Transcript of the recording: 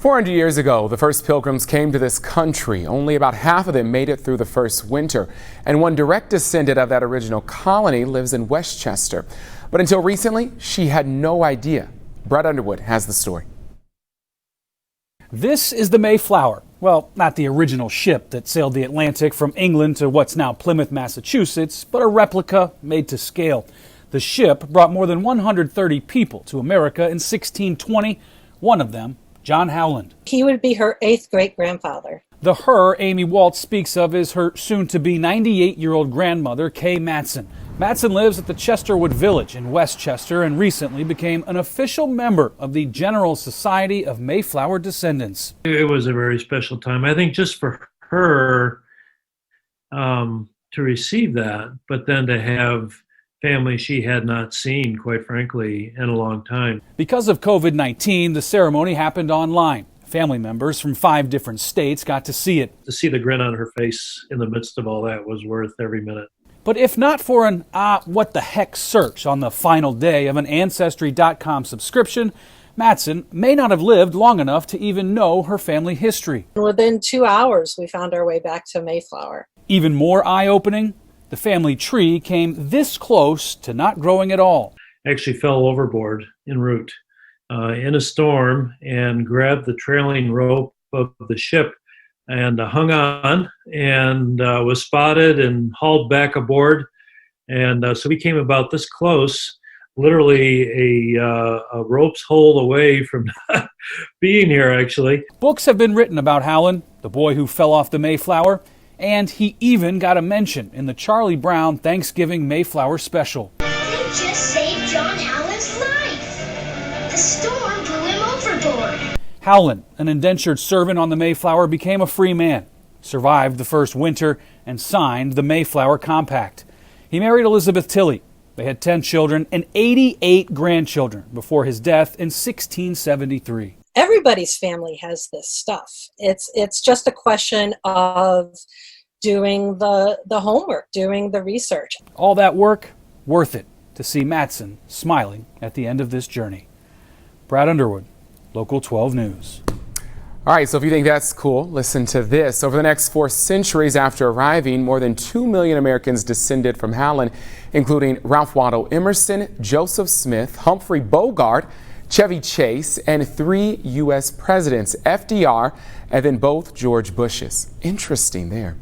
400 years ago, the first pilgrims came to this country. Only about half of them made it through the first winter. And one direct descendant of that original colony lives in Westchester. But until recently, she had no idea. Brett Underwood has the story. This is the Mayflower. Well, not the original ship that sailed the Atlantic from England to what's now Plymouth, Massachusetts, but a replica made to scale. The ship brought more than 130 people to America in 1620, one of them John Howland. He would be her 8th great-grandfather. The her Amy Walts speaks of is her soon-to-be 98-year-old grandmother, Kay Matson. Matson lives at the Chesterwood Village in Westchester and recently became an official member of the General Society of Mayflower Descendants. It was a very special time, I think, just for her to receive that, but then to have family she had not seen, quite frankly, in a long time. Because of COVID-19, the ceremony happened online. Family members from 5 different states got to see it. To see the grin on her face in the midst of all that was worth every minute. But if not for an what the heck search on the final day of an Ancestry.com subscription, Matson may not have lived long enough to even know her family history. Within 2 hours, we found our way back to Mayflower. Even more eye-opening, the family tree came this close to not growing at all. Actually fell overboard en route in a storm and grabbed the trailing rope of the ship and hung on and was spotted and hauled back aboard. And so we came about this close, literally a rope's hold away from being here, actually. Books have been written about Howland, the boy who fell off the Mayflower, and he even got a mention in the Charlie Brown Thanksgiving Mayflower special. They just saved John Howland's life. The storm blew him overboard. Howland, an indentured servant on the Mayflower, became a free man, survived the first winter, and signed the Mayflower Compact. He married Elizabeth Tilley. They had 10 children and 88 grandchildren before his death in 1673. Everybody's family has this stuff. It's just a question of doing the homework, doing the research. All that work, worth it to see Matson smiling at the end of this journey. Brad Underwood, Local 12 News. All right, so if you think that's cool, listen to this. Over the next 4 centuries after arriving, more than 2 million Americans descended from Howland, including Ralph Waldo Emerson, Joseph Smith, Humphrey Bogart, Chevy Chase, and 3 U.S. presidents, FDR, and then both George Bushes. Interesting there.